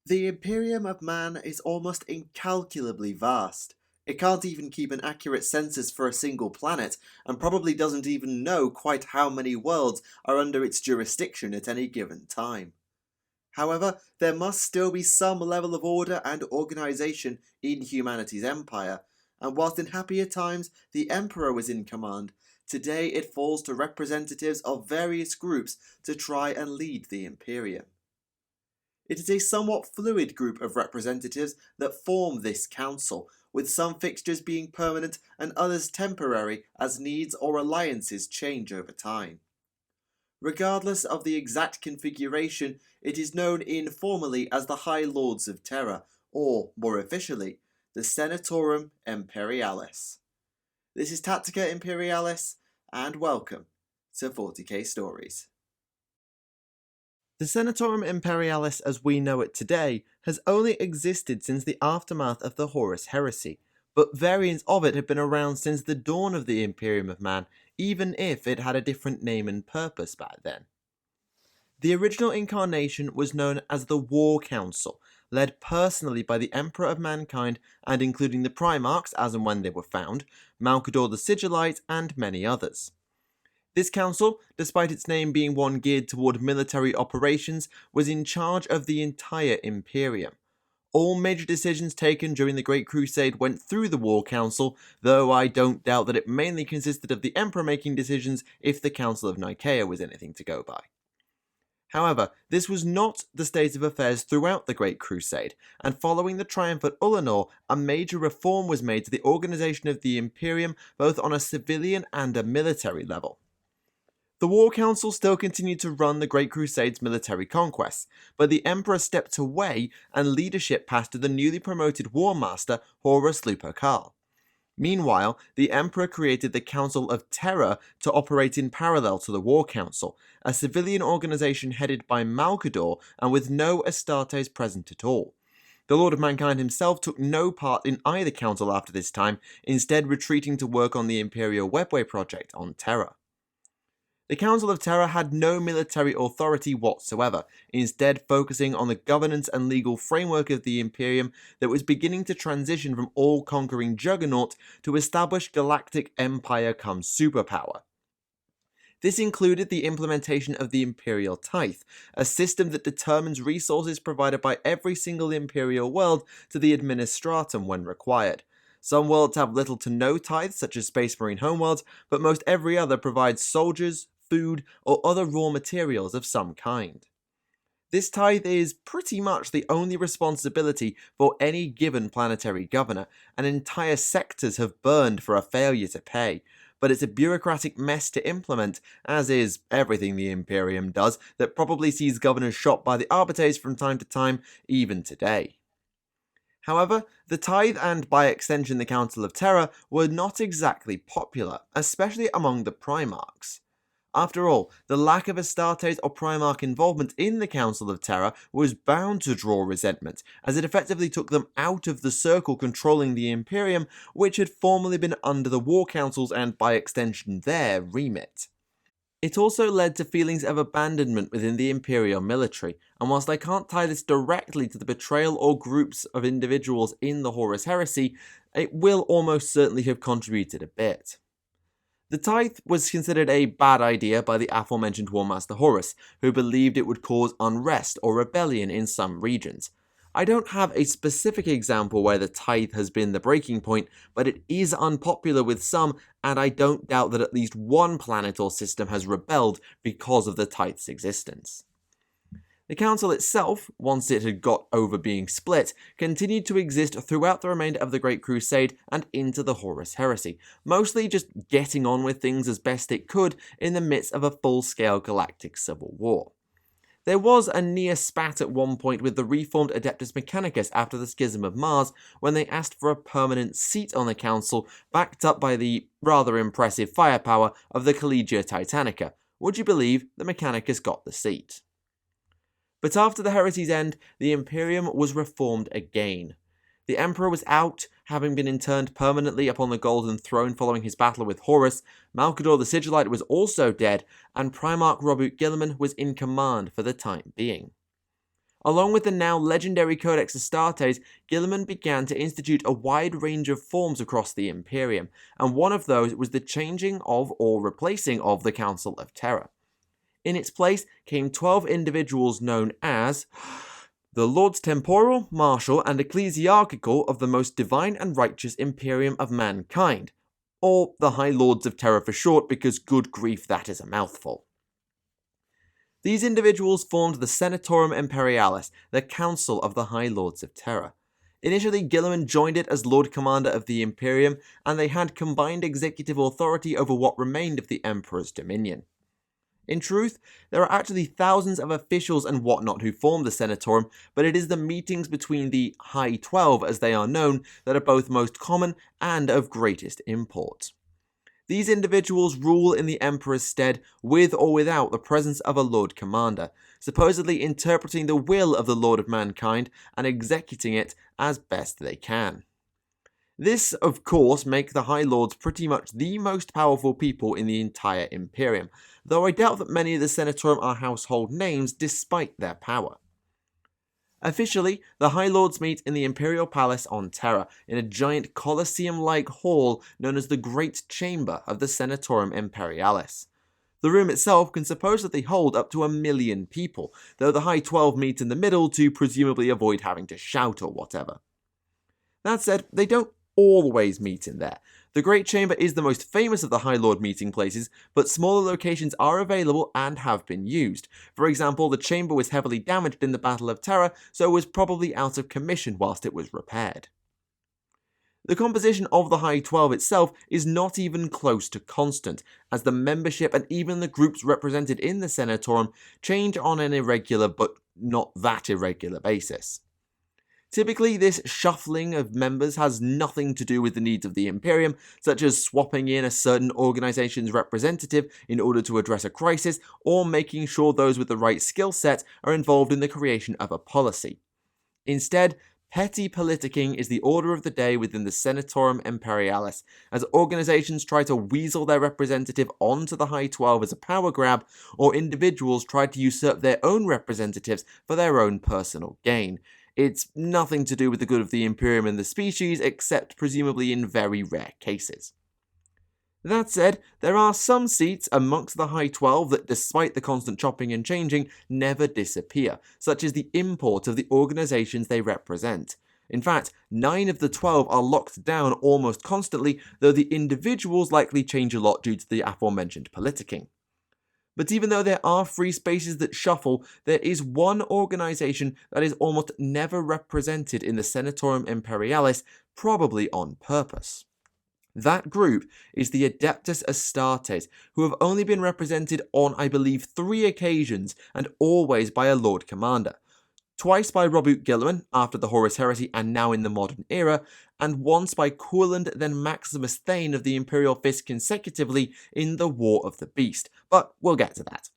The Imperium of Man is almost incalculably vast. It can't even keep an accurate census for a single planet, and probably doesn't even know quite how many worlds are under its jurisdiction at any given time. However, there must still be some level of order and organization in humanity's empire, and whilst in happier times the Emperor was in command, today it falls to representatives of various groups to try and lead the Imperium. It is a somewhat fluid group of representatives that form this council, with some fixtures being permanent and others temporary as needs or alliances change over time. Regardless of the exact configuration, it is known informally as the High Lords of Terra, or, more officially, the Senatorum Imperialis. This is Tactica Imperialis, and welcome to 40k Stories. The Senatorum Imperialis as we know it today has only existed since the aftermath of the Horus Heresy, but variants of it have been around since the dawn of the Imperium of Man, even if it had a different name and purpose back then. The original incarnation was known as the War Council, led personally by the Emperor of Mankind and including the Primarchs as and when they were found, Malcador the Sigillite, and many others. This council, despite its name being one geared toward military operations, was in charge of the entire Imperium. All major decisions taken during the Great Crusade went through the War Council, though I don't doubt that it mainly consisted of the Emperor making decisions if the Council of Nicaea was anything to go by. However, this was not the state of affairs throughout the Great Crusade, and following the triumph at Ullanor, a major reform was made to the organization of the Imperium both on a civilian and a military level. The War Council still continued to run the Great Crusade's military conquests, but the Emperor stepped away and leadership passed to the newly promoted War Master Horus Lupercal. Meanwhile, the Emperor created the Council of Terra to operate in parallel to the War Council, a civilian organization headed by Malcador and with no Astartes present at all. The Lord of Mankind himself took no part in either council after this time, instead retreating to work on the Imperial Webway project on Terra. The Council of Terra had no military authority whatsoever, instead focusing on the governance and legal framework of the Imperium that was beginning to transition from all-conquering juggernaut to established galactic empire come superpower. This included the implementation of the Imperial Tithe, a system that determines resources provided by every single Imperial world to the Administratum when required. Some worlds have little to no tithes, such as Space Marine homeworlds, but most every other provides soldiers, food, or other raw materials of some kind. This tithe is pretty much the only responsibility for any given planetary governor, and entire sectors have burned for a failure to pay, but it's a bureaucratic mess to implement, as is everything the Imperium does that probably sees governors shot by the Arbites from time to time, even today. However, the tithe and by extension the Council of Terra were not exactly popular, especially among the Primarchs. After all, the lack of Astartes or Primarch involvement in the Council of Terra was bound to draw resentment, as it effectively took them out of the circle controlling the Imperium, which had formerly been under the War Councils and by extension their remit. It also led to feelings of abandonment within the Imperial military, and whilst I can't tie this directly to the betrayal or groups of individuals in the Horus Heresy, it will almost certainly have contributed a bit. The tithe was considered a bad idea by the aforementioned War Master Horus, who believed it would cause unrest or rebellion in some regions. I don't have a specific example where the tithe has been the breaking point, but it is unpopular with some, and I don't doubt that at least one planet or system has rebelled because of the tithe's existence. The council itself, once it had got over being split, continued to exist throughout the remainder of the Great Crusade and into the Horus Heresy, mostly just getting on with things as best it could in the midst of a full-scale galactic civil war. There was a near spat at one point with the reformed Adeptus Mechanicus after the Schism of Mars, when they asked for a permanent seat on the council, backed up by the rather impressive firepower of the Collegia Titanica. Would you believe the Mechanicus got the seat? But after the Heresy's end, the Imperium was reformed again. The Emperor was out, having been interned permanently upon the Golden Throne following his battle with Horus, Malcador the Sigillite was also dead, and Primarch Robert Guilliman was in command for the time being. Along with the now legendary Codex Astartes, Guilliman began to institute a wide range of forms across the Imperium, and one of those was the changing of or replacing of the Council of Terror. In its place came 12 individuals known as the Lords Temporal, Martial, and Ecclesiarchical of the most divine and righteous Imperium of mankind, or the High Lords of Terror for short, because good grief, that is a mouthful. These individuals formed the Senatorum Imperialis, the Council of the High Lords of Terror. Initially, Guilliman joined it as Lord Commander of the Imperium, and they had combined executive authority over what remained of the Emperor's dominion. In truth, there are actually thousands of officials and whatnot who form the Senatorum, but it is the meetings between the High 12, as they are known, that are both most common and of greatest import. These individuals rule in the Emperor's stead with or without the presence of a Lord Commander, supposedly interpreting the will of the Lord of Mankind and executing it as best they can. This, of course, makes the High Lords pretty much the most powerful people in the entire Imperium, though I doubt that many of the Senatorum are household names despite their power. Officially, the High Lords meet in the Imperial Palace on Terra, in a giant Colosseum-like hall known as the Great Chamber of the Senatorum Imperialis. The room itself can supposedly hold up to 1 million people, though the High 12 meet in the middle to presumably avoid having to shout or whatever. That said, they don't always meet in there. The Great Chamber is the most famous of the High Lord meeting places, but smaller locations are available and have been used. For example, the chamber was heavily damaged in the Battle of Terra, so was probably out of commission whilst it was repaired. The composition of the High 12 itself is not even close to constant, as the membership and even the groups represented in the Senatorum change on an irregular but not that irregular basis. Typically, this shuffling of members has nothing to do with the needs of the Imperium, such as swapping in a certain organization's representative in order to address a crisis, or making sure those with the right skill set are involved in the creation of a policy. Instead, petty politicking is the order of the day within the Senatorum Imperialis, as organizations try to weasel their representative onto the High 12 as a power grab, or individuals try to usurp their own representatives for their own personal gain. It's nothing to do with the good of the Imperium and the species, except presumably in very rare cases. That said, there are some seats amongst the High 12 that, despite the constant chopping and changing, never disappear, such as the import of the organizations they represent. In fact, 9 of the 12 are locked down almost constantly, though the individuals likely change a lot due to the aforementioned politicking. But even though there are free spaces that shuffle, there is one organization that is almost never represented in the Senatorum Imperialis, probably on purpose. That group is the Adeptus Astartes, who have only been represented on, I believe, 3 occasions, and always by a Lord Commander. Twice by Roboute Guilliman, after the Horus Heresy and now in the modern era, and once by Courland then Maximus Thane of the Imperial Fist consecutively in the War of the Beast, but we'll get to that.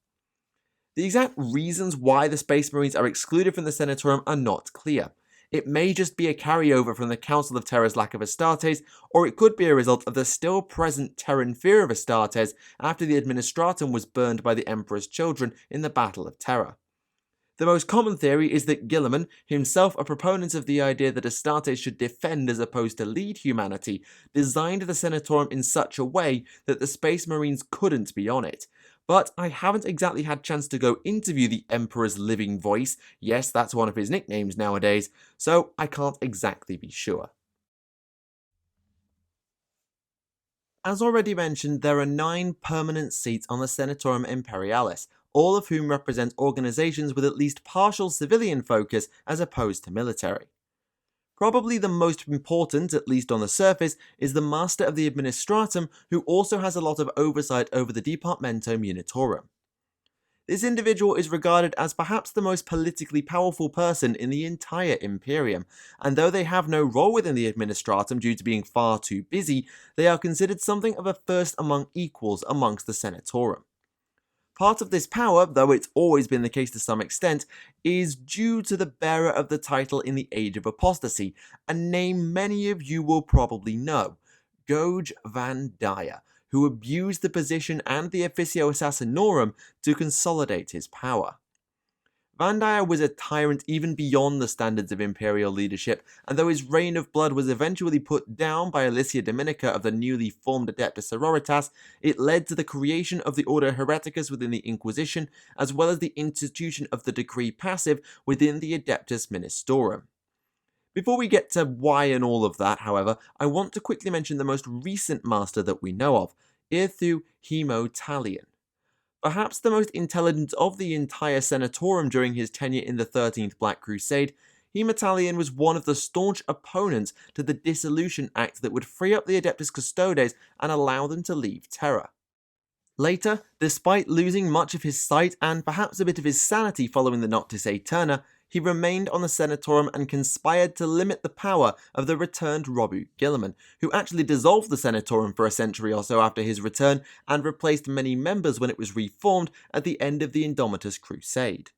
The exact reasons why the Space Marines are excluded from the Senatorum are not clear. It may just be a carryover from the Council of Terra's lack of Astartes, or it could be a result of the still present Terran fear of Astartes after the Administratum was burned by the Emperor's children in the Battle of Terra. The most common theory is that Guilliman, himself a proponent of the idea that Astartes should defend as opposed to lead humanity, designed the Senatorum in such a way that the Space Marines couldn't be on it. But I haven't exactly had a chance to go interview the Emperor's living voice, yes, that's one of his nicknames nowadays, so I can't exactly be sure. As already mentioned, there are 9 permanent seats on the Senatorum Imperialis, all of whom represent organizations with at least partial civilian focus as opposed to military. Probably the most important, at least on the surface, is the Master of the Administratum, who also has a lot of oversight over the Departmentum Unitorum. This individual is regarded as perhaps the most politically powerful person in the entire Imperium, and though they have no role within the Administratum due to being far too busy, they are considered something of a first among equals amongst the Senatorum. Part of this power, though it's always been the case to some extent, is due to the bearer of the title in the Age of Apostasy, a name many of you will probably know, Goge Van Dyer, who abused the position and the Officio Assassinorum to consolidate his power. Vandir was a tyrant even beyond the standards of imperial leadership, and though his reign of blood was eventually put down by Alesia Dominica of the newly formed Adeptus Sororitas, it led to the creation of the Ordo Hereticus within the Inquisition, as well as the institution of the Decree Passive within the Adeptus Ministorum. Before we get to why and all of that, however, I want to quickly mention the most recent master that we know of, Irthu Hemo Talion. Perhaps the most intelligent of the entire Senatorum during his tenure in the 13th Black Crusade, Hematalion was one of the staunch opponents to the Dissolution Act that would free up the Adeptus Custodes and allow them to leave Terra. Later, despite losing much of his sight and perhaps a bit of his sanity following the Noctis Aeterna, he remained on the Senatorum and conspired to limit the power of the returned Robu Guilliman, who actually dissolved the Senatorum for a century or so after his return and replaced many members when it was reformed at the end of the Indomitus Crusade.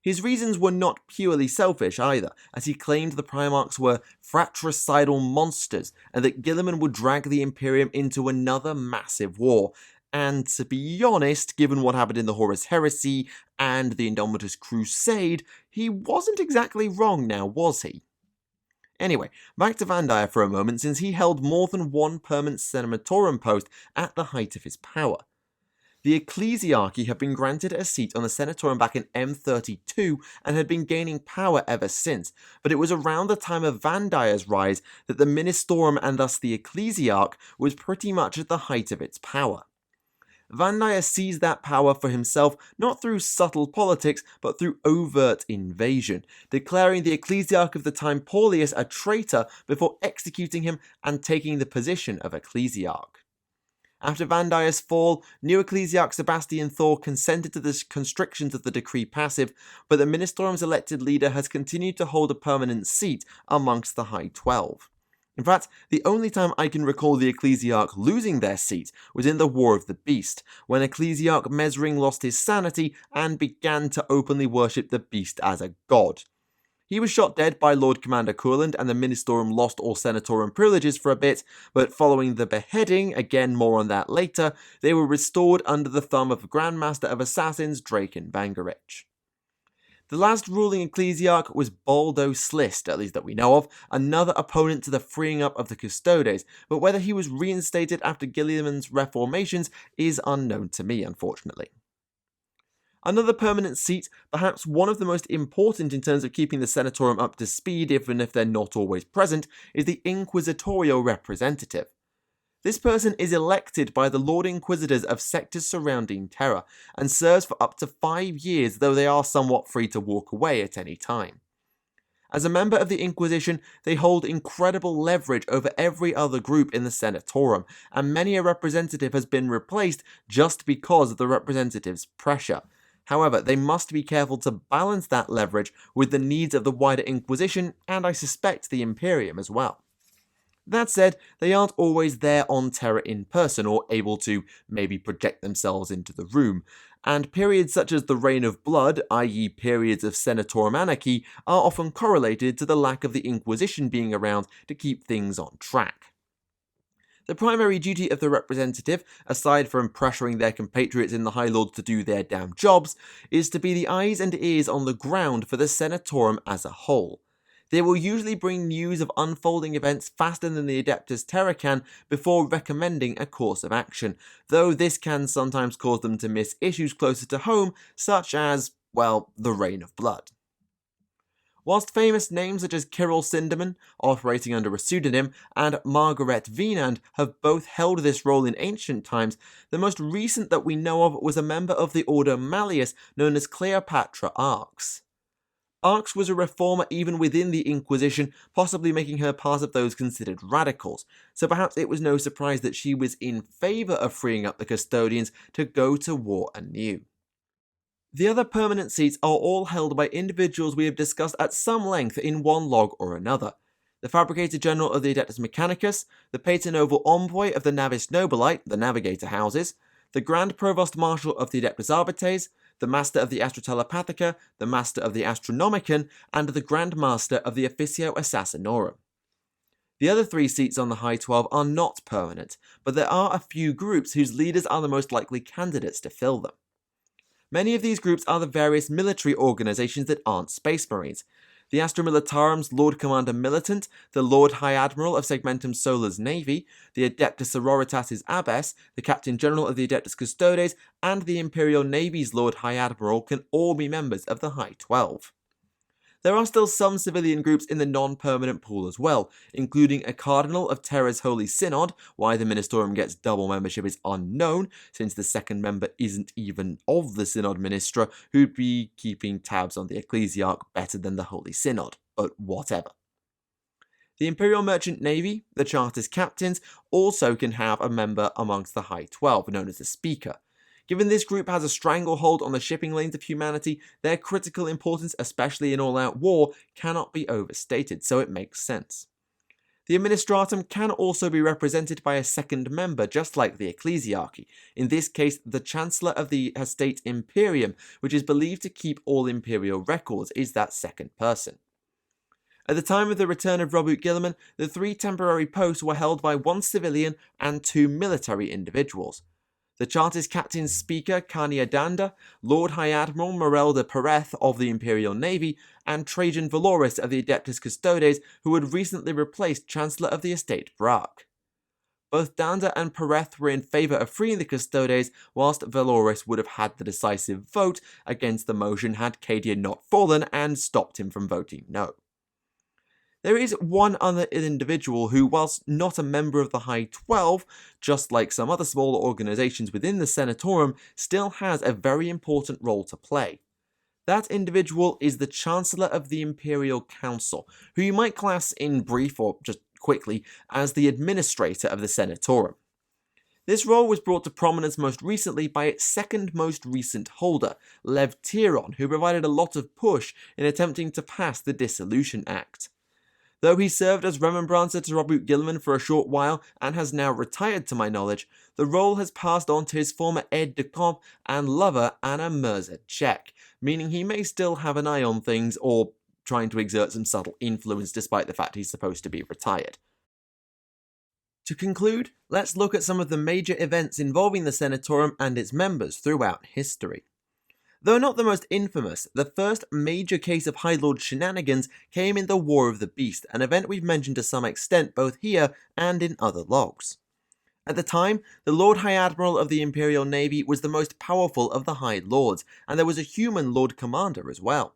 His reasons were not purely selfish either, as he claimed the Primarchs were fratricidal monsters and that Guilliman would drag the Imperium into another massive war. And to be honest, given what happened in the Horus Heresy and the Indomitus Crusade, he wasn't exactly wrong now, was he? Anyway, back to Vandir for a moment, since he held more than one permanent Senatorum post at the height of his power. The Ecclesiarchy had been granted a seat on the Senatorum back in M32 and had been gaining power ever since, but it was around the time of Vandir's rise that the Ministorum and thus the Ecclesiarch was pretty much at the height of its power. Vandir seized that power for himself not through subtle politics, but through overt invasion, declaring the Ecclesiarch of the time Paulius a traitor before executing him and taking the position of Ecclesiarch. After Vandir's fall, new Ecclesiarch Sebastian Thor consented to the constrictions of the Decree Passive, but the Ministorum's elected leader has continued to hold a permanent seat amongst the High 12. In fact, the only time I can recall the Ecclesiarch losing their seat was in the War of the Beast, when Ecclesiarch Mesring lost his sanity and began to openly worship the Beast as a god. He was shot dead by Lord Commander Courland, and the Ministorum lost all Senatorum privileges for a bit, but following the beheading, again more on that later, they were restored under the thumb of Grandmaster of Assassins Draken Vangerich. The last ruling Ecclesiarch was Baldo Slist, at least that we know of, another opponent to the freeing up of the Custodes, but whether he was reinstated after Guilliman's reformations is unknown to me, unfortunately. Another permanent seat, perhaps one of the most important in terms of keeping the Senatorum up to speed even if they're not always present, is the Inquisitorial Representative. This person is elected by the Lord Inquisitors of sectors surrounding Terra, and serves for up to 5 years, though they are somewhat free to walk away at any time. As a member of the Inquisition, they hold incredible leverage over every other group in the Senatorum, and many a representative has been replaced just because of the representative's pressure. However, they must be careful to balance that leverage with the needs of the wider Inquisition, and I suspect the Imperium as well. That said, they aren't always there on Terra in person or able to maybe project themselves into the room, and periods such as the Reign of Blood, i.e. periods of Senatorum anarchy, are often correlated to the lack of the Inquisition being around to keep things on track. The primary duty of the representative, aside from pressuring their compatriots in the High Lords to do their damn jobs, is to be the eyes and ears on the ground for the Senatorum as a whole. They will usually bring news of unfolding events faster than the Adeptus Terra can before recommending a course of action, though this can sometimes cause them to miss issues closer to home, such as, well, the Reign of Blood. Whilst famous names such as Kirill Sinderman, operating under a pseudonym, and Margaret Venand have both held this role in ancient times, the most recent that we know of was a member of the Order Malleus known as Cleopatra Arx. Arx was a reformer even within the Inquisition, possibly making her part of those considered radicals, so perhaps it was no surprise that she was in favour of freeing up the Custodians to go to war anew. The other permanent seats are all held by individuals we have discussed at some length in one log or another. The Fabricator General of the Adeptus Mechanicus, the Paternoval Envoy of the Navis Nobilite, the Navigator Houses, the Grand Provost Marshal of the Adeptus Arbites, the Master of the Astra Telepathica, the Master of the Astronomicon, and the Grand Master of the Officio Assassinorum. The other 3 seats on the High 12 are not permanent, but there are a few groups whose leaders are the most likely candidates to fill them. Many of these groups are the various military organizations that aren't Space Marines. The Astra Militarum's Lord Commander Militant, the Lord High Admiral of Segmentum Solar's Navy, the Adeptus Sororitas' Abbess, the Captain General of the Adeptus Custodes, and the Imperial Navy's Lord High Admiral can all be members of the High 12. There are still some civilian groups in the non-permanent pool as well, including a Cardinal of Terra's Holy Synod. Why the Ministorum gets double membership is unknown, since the second member isn't even of the Synod Ministra, who'd be keeping tabs on the Ecclesiarch better than the Holy Synod, but whatever. The Imperial Merchant Navy, the Chartist Captains, also can have a member amongst the High 12, known as the Speaker. Given this group has a stranglehold on the shipping lanes of humanity, their critical importance, especially in all-out war, cannot be overstated, so it makes sense. The Administratum can also be represented by a second member, just like the Ecclesiarchy, in this case the Chancellor of the Estate Imperium, which is believed to keep all Imperial records, is that second person. At the time of the return of Roboute Guilliman, the 3 temporary posts were held by 1 civilian and 2 military individuals. The Chartist Captain's Speaker, Carnia Danda, Lord High Admiral Morel de Pereth of the Imperial Navy, and Trajan Valoris of the Adeptus Custodes, who had recently replaced Chancellor of the Estate Braque. Both Danda and Pereth were in favour of freeing the Custodes, whilst Valoris would have had the decisive vote against the motion had Cadia not fallen and stopped him from voting no. There is one other individual who, whilst not a member of the High 12, just like some other smaller organisations within the Senatorum, still has a very important role to play. That individual is the Chancellor of the Imperial Council, who you might class in brief or just quickly as the administrator of the Senatorum. This role was brought to prominence most recently by its second most recent holder, Lev Tiron, who provided a lot of push in attempting to pass the Dissolution Act. Though he served as Remembrancer to Roboute Guilliman for a short while and has now retired to my knowledge, the role has passed on to his former aide-de-camp and lover Anna Mirza-Czech, meaning he may still have an eye on things or trying to exert some subtle influence despite the fact he's supposed to be retired. To conclude, let's look at some of the major events involving the Senatorum and its members throughout history. Though not the most infamous, the first major case of High Lord shenanigans came in the War of the Beast, an event we've mentioned to some extent both here and in other logs. At the time, the Lord High Admiral of the Imperial Navy was the most powerful of the High Lords, and there was a human Lord Commander as well.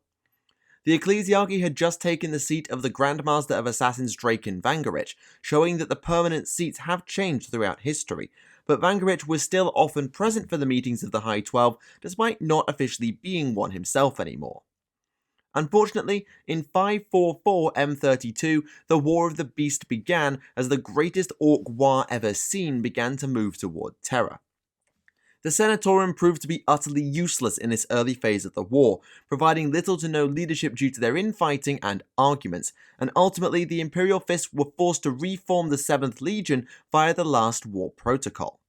The Ecclesiarchy had just taken the seat of the Grand Master of Assassins Draken Vangerich, showing that the permanent seats have changed throughout history, but Vangerich was still often present for the meetings of the High 12, despite not officially being one himself anymore. Unfortunately, in 544 M32, the War of the Beast began as the greatest Orc war ever seen began to move toward Terra. The Senatorum proved to be utterly useless in this early phase of the war, providing little to no leadership due to their infighting and arguments, and ultimately the Imperial Fists were forced to reform the 7th Legion via the Last War Protocol.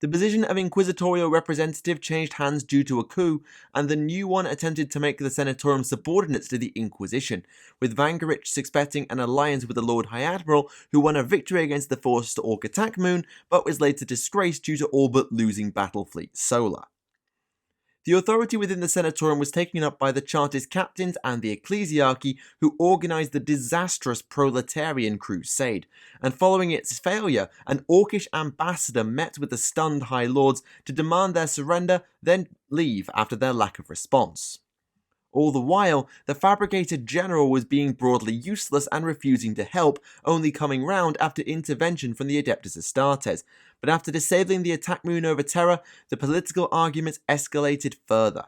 The position of Inquisitorial Representative changed hands due to a coup, and the new one attempted to make the Senatorum subordinates to the Inquisition, with Vangerich expecting an alliance with the Lord High Admiral, who won a victory against the forced Orc attack moon, but was later disgraced due to all but losing Battlefleet Solar. The authority within the Senatorum was taken up by the Chartist Captains and the Ecclesiarchy, who organised the disastrous Proletarian Crusade, and following its failure, an Orcish ambassador met with the stunned High Lords to demand their surrender, then leave after their lack of response. All the while, the fabricated general was being broadly useless and refusing to help, only coming round after intervention from the Adeptus Astartes. But after disabling the attack moon over Terra, the political arguments escalated further.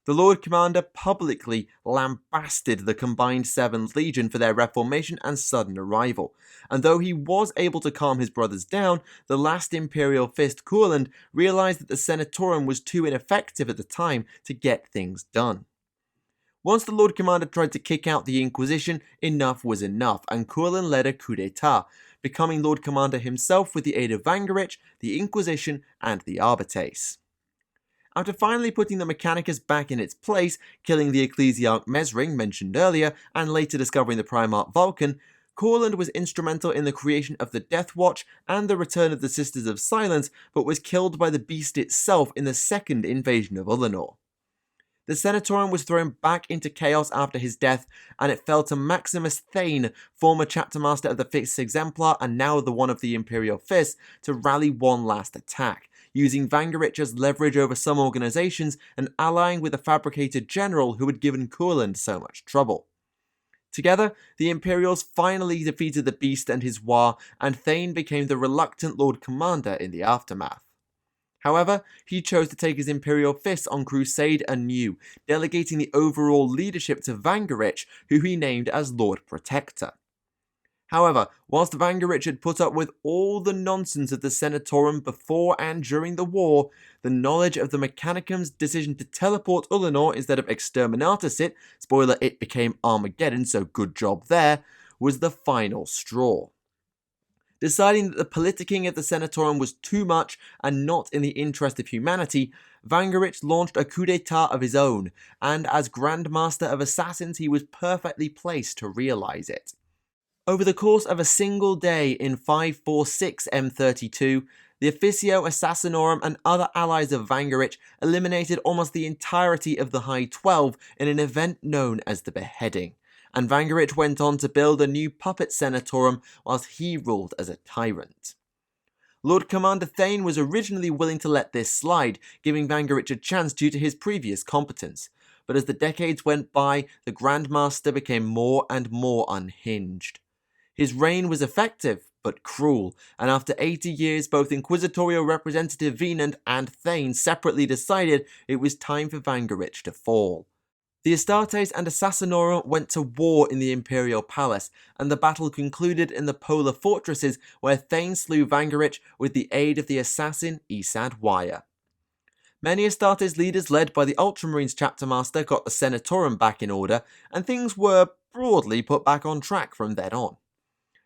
The Lord Commander publicly lambasted the combined 7th Legion for their reformation and sudden arrival, and though he was able to calm his brothers down, the last Imperial Fist, Courland, realised that the Senatorum was too ineffective at the time to get things done. Once the Lord Commander tried to kick out the Inquisition, enough was enough, and Courland led a coup d'etat, becoming Lord Commander himself with the aid of Vangerich, the Inquisition, and the Arbites. After finally putting the Mechanicus back in its place, killing the Ecclesiarch Mesring mentioned earlier, and later discovering the Primarch Vulcan, Courland was instrumental in the creation of the Death Watch and the return of the Sisters of Silence, but was killed by the Beast itself in the second invasion of Ullanor. The Senatorum was thrown back into chaos after his death, and it fell to Maximus Thane, former chapter master of the 5th Exemplar and now the one of the Imperial Fist, to rally one last attack, using Vangarich as leverage over some organizations and allying with the Fabricator General who had given Courland so much trouble. Together, the Imperials finally defeated the Beast and his War, and Thane became the reluctant Lord Commander in the aftermath. However, he chose to take his Imperial Fist on crusade anew, delegating the overall leadership to Vangarich, who he named as Lord Protector. However, whilst Vangarich had put up with all the nonsense of the Senatorum before and during the war, the knowledge of the Mechanicum's decision to teleport Ullanor instead of Exterminatus it, spoiler, it became Armageddon, so good job there, was the final straw. Deciding that the politicking of the Senatorum was too much and not in the interest of humanity, Vangarich launched a coup d'etat of his own, and as Grand Master of Assassins he was perfectly placed to realise it. Over the course of a single day in 546 M32, the Officio Assassinorum and other allies of Vangarich eliminated almost the entirety of the High 12 in an event known as the Beheading, and Vangarich went on to build a new puppet Senatorum whilst he ruled as a tyrant. Lord Commander Thane was originally willing to let this slide, giving Vangarich a chance due to his previous competence, but as the decades went by, the Grand Master became more and more unhinged. His reign was effective, but cruel, and after 80 years both Inquisitorial Representative Venant and Thane separately decided it was time for Vangarich to fall. The Astartes and Assassinorum went to war in the Imperial Palace, and the battle concluded in the Polar Fortresses where Thane slew Vangarich with the aid of the assassin Isad Wire. Many Astartes leaders led by the Ultramarines chapter master got the Senatorum back in order, and things were broadly put back on track from then on.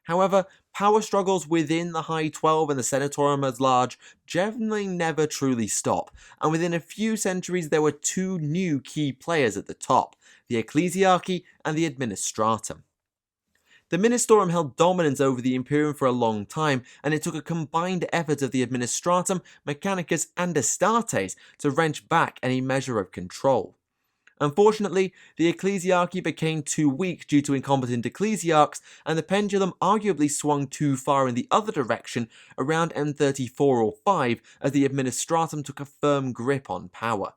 However, power struggles within the High 12 and the Senatorum at large generally never truly stop, and within a few centuries there were two new key players at the top, the Ecclesiarchy and the Administratum. The Ministorum held dominance over the Imperium for a long time, and it took a combined effort of the Administratum, Mechanicus and Astartes to wrench back any measure of control. Unfortunately, the Ecclesiarchy became too weak due to incompetent ecclesiarchs, and the pendulum arguably swung too far in the other direction around M34 or 5 as the Administratum took a firm grip on power.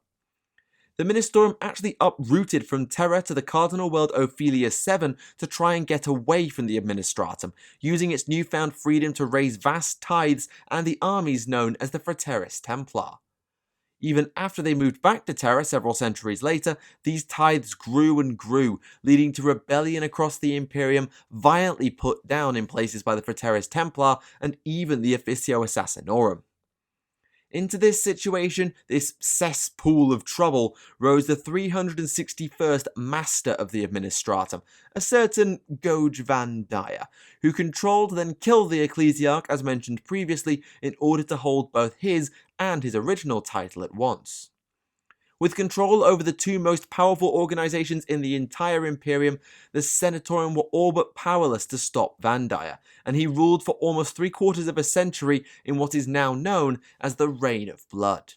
The Ministorum actually uprooted from Terra to the Cardinal World Ophelia 7 to try and get away from the Administratum, using its newfound freedom to raise vast tithes and the armies known as the Frateris Templar. Even after they moved back to Terra several centuries later, these tithes grew and grew, leading to rebellion across the Imperium, violently put down in places by the Frateris Templar and even the Officio Assassinorum. Into this situation, this cesspool of trouble, rose the 361st Master of the Administratum, a certain Goge Van Dyer, who controlled then killed the Ecclesiarch as mentioned previously in order to hold both his and his original title at once. With control over the two most powerful organizations in the entire Imperium, the Senatorum were all but powerless to stop Van Dyer, and he ruled for almost 3/4 of a century in what is now known as the Reign of Blood.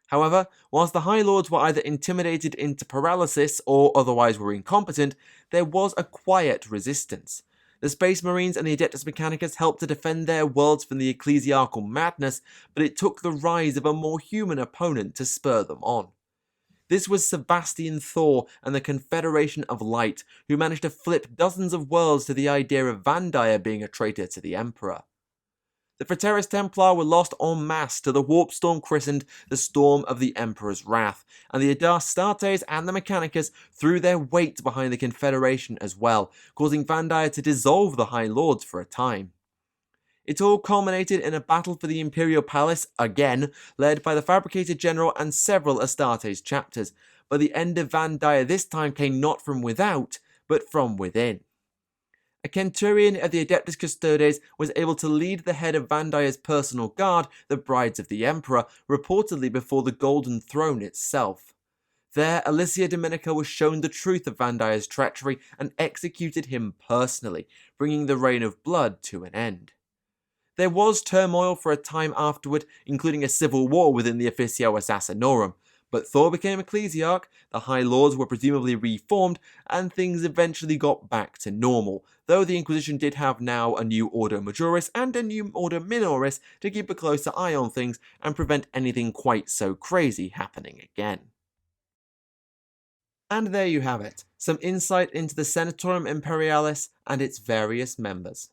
However, whilst the High Lords were either intimidated into paralysis or otherwise were incompetent, there was a quiet resistance. The Space Marines and the Adeptus Mechanicus helped to defend their worlds from the ecclesiarchal madness, but it took the rise of a more human opponent to spur them on. This was Sebastian Thor and the Confederation of Light, who managed to flip dozens of worlds to the idea of Van Dyer being a traitor to the Emperor. The Frateris Templar were lost en masse to the warp storm christened the Storm of the Emperor's Wrath, and the Astartes and the Mechanicus threw their weight behind the Confederation as well, causing Van Dyer to dissolve the High Lords for a time. It all culminated in a battle for the Imperial Palace, again, led by the Fabricator General and several Astartes chapters, but the end of Van Dyer this time came not from without, but from within. A Centurion of the Adeptus Custodes was able to lead the head of Van Dyer's personal guard, the Brides of the Emperor, reportedly before the Golden Throne itself. There, Alicia Dominica was shown the truth of Vandire's treachery and executed him personally, bringing the Reign of Blood to an end. There was turmoil for a time afterward, including a civil war within the Officio Assassinorum, but Thor became Ecclesiarch, the High Lords were presumably reformed, and things eventually got back to normal, though the Inquisition did have now a new Order Majoris and a new Order Minoris to keep a closer eye on things and prevent anything quite so crazy happening again. And there you have it, some insight into the Senatorium Imperialis and its various members.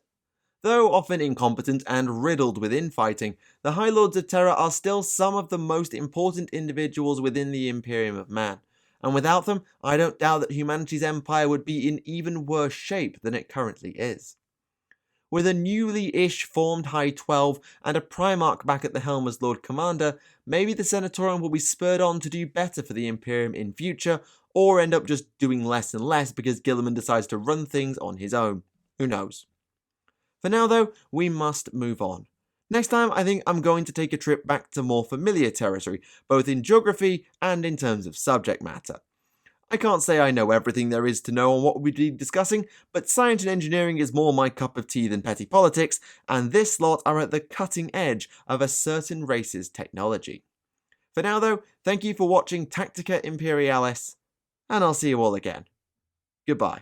Though often incompetent and riddled with infighting, the High Lords of Terra are still some of the most important individuals within the Imperium of Man, and without them, I don't doubt that humanity's empire would be in even worse shape than it currently is. With a newly-ish formed High 12 and a Primarch back at the helm as Lord Commander, maybe the Senatorium will be spurred on to do better for the Imperium in future, or end up just doing less and less because Guilliman decides to run things on his own. Who knows? For now though, we must move on. Next time I think I'm going to take a trip back to more familiar territory, both in geography and in terms of subject matter. I can't say I know everything there is to know on what we'll be discussing, but science and engineering is more my cup of tea than petty politics, and this lot are at the cutting edge of a certain race's technology. For now though, thank you for watching Tactica Imperialis, and I'll see you all again. Goodbye.